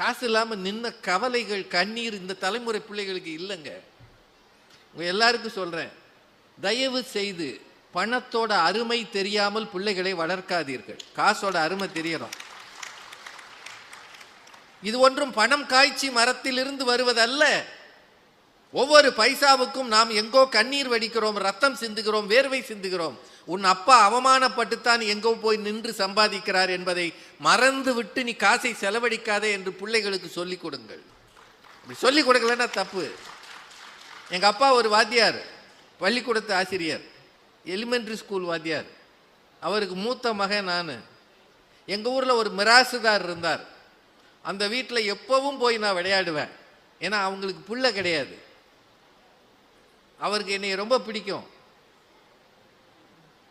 காசு இல்லாமல் நின்ன கவலைகள் கண்ணீர் இந்த தலைமுறை பிள்ளைகளுக்கு இல்லைங்க. உங்க எல்லாருக்கும் சொல்றேன், தயவு செய்து பணத்தோட அருமை தெரியாமல் பிள்ளைகளை வளர்க்காதீர்கள். காசோட அருமை தெரியணும். இது ஒன்றும் பணம் காய்ச்சி மரத்திலிருந்து வருவதல்ல. ஒவ்வொரு பைசாவுக்கும் நாம் எங்கோ கண்ணீர் வடிக்கிறோம், ரத்தம் சிந்துகிறோம், வேர்வை சிந்துகிறோம். உன் அப்பா அவமானப்பட்டுத்தான் எங்கோ போய் நின்று சம்பாதிக்கிறார் என்பதை மறந்து விட்டு நீ காசை செலவழிக்காதே என்று பிள்ளைகளுக்கு சொல்லிக் கொடுங்கள். சொல்லிக் கொடுக்கலன்னா தப்பு. எங்கள் அப்பா ஒரு வாத்தியார், பள்ளிக்கூடத்து ஆசிரியர், எலிமெண்ட்ரி ஸ்கூல் வாத்தியார். அவருக்கு மூத்த மகன் நான். எங்கள் ஊரில் ஒரு மிராசுதார் இருந்தார். அந்த வீட்டில் எப்பவும் போய் நான் விளையாடுவேன். ஏன்னா அவங்களுக்கு புள்ள கிடையாது. அவருக்கு என்னை ரொம்ப பிடிக்கும்.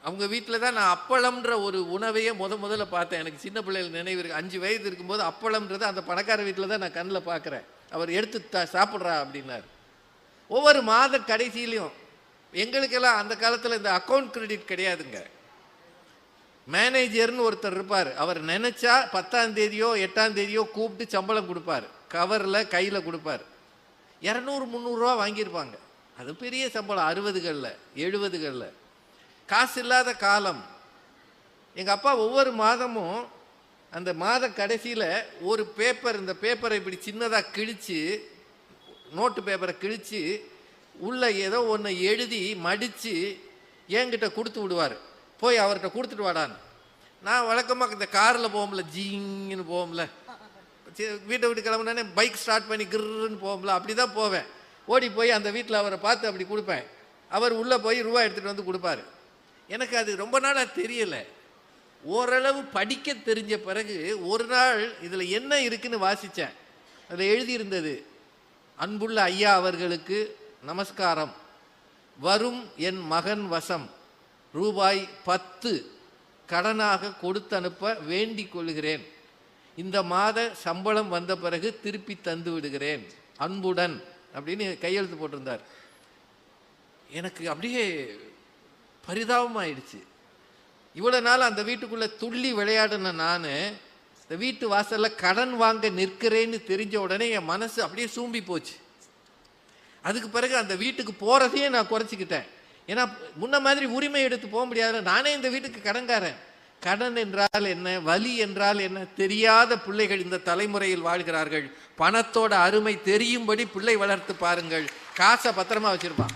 அவங்க வீட்டில் தான் நான் அப்பளம்ன்ற ஒரு உணவையே முதல்ல பார்த்தேன். எனக்கு சின்ன பிள்ளைகள் நினைவு இருக்கு. 5 வயது இருக்கும்போது அப்பளம்ன்றது அந்த பணக்கார வீட்டில் தான் நான் கண்ணில் பார்க்குறேன். அவர் எடுத்து சாப்பிட்றா அப்படின்னார். ஒவ்வொரு மாத கடைசியிலையும் எங்களுக்கெல்லாம் அந்த காலத்தில் இந்த அக்கௌண்ட் கிரெடிட் கிடையாதுங்க. மேனேஜர்னு ஒருத்தர் இருப்பார். அவர் நினச்சா 10ஆம் தேதியோ 8ஆம் தேதியோ கூப்பிட்டு சம்பளம் கொடுப்பார். கவரில் கையில் கொடுப்பார். 200-300 ரூபா வாங்கியிருப்பாங்க. அது பெரிய சம்பளம். 60களில் 70களில் காசு இல்லாத காலம். எங்கள் அப்பா ஒவ்வொரு மாதமும் அந்த மாத கடைசியில் ஒரு பேப்பர், இந்த பேப்பரை இப்படி சின்னதாக கிழித்து, நோட்டு பேப்பரை கிழித்து உள்ள ஏதோ ஒன்று எழுதி மடித்து என்கிட்ட கொடுத்து விடுவார். போய் அவர்கிட்ட கொடுத்துட்டு வாடான்னு. நான் வழக்கமாக இந்த காரில் போகும்ல, ஜீங்கன்னு போகும்ல, வீட்டை விட்டு கிளம்புனானே பைக் ஸ்டார்ட் பண்ணி கிருன்னு போகும்ல, அப்படி தான் போவேன். ஓடி போய் அந்த வீட்டில் அவரை பார்த்து அப்படி கொடுப்பேன். அவர் உள்ளே போய் ரூபா எடுத்துகிட்டு வந்து கொடுப்பார். எனக்கு அது ரொம்ப நாளாக தெரியலை. ஓரளவு படிக்க தெரிஞ்ச பிறகு ஒரு நாள் இதில் என்ன இருக்குன்னு வாசித்தேன். அதில் எழுதியிருந்தது, அன்புள்ள ஐயா அவர்களுக்கு நமஸ்காரம். வரும் என் மகன் வசம் ரூபாய் 10 கடனாக கொடுத்து அனுப்ப வேண்டிக் கொள்கிறேன். இந்த மாத சம்பளம் வந்த பிறகு திருப்பி தந்து விடுகிறேன். அன்புடன் அப்படின்னு கையெழுத்து போட்டிருந்தார். எனக்கு அப்படியே பரிதாபமாயிடுச்சு. இவ்வளோ நாள் அந்த வீட்டுக்குள்ளே துள்ளி விளையாடின நான் இந்த வீட்டு வாசலில் கடன் வாங்க நிற்கிறேன்னு தெரிஞ்ச உடனே என் மனசு அப்படியே சூம்பி போச்சு. அதுக்கு பிறகு அந்த வீட்டுக்கு போகிறதையே நான் குறைச்சிக்கிட்டேன். ஏன்னா முன்ன மாதிரி உரிமை எடுத்து போக முடியாது. நானே இந்த வீட்டுக்கு கடன்காரன். கடன் என்றால் என்ன, வலி என்றால் என்ன தெரியாத பிள்ளைகள் இந்த தலைமுறையில் வாழ்கிறார்கள். பணத்தோட அருமை தெரியும்படி பிள்ளை வளர்த்து பாருங்கள். காசை பத்திரமா வச்சிருப்பான்.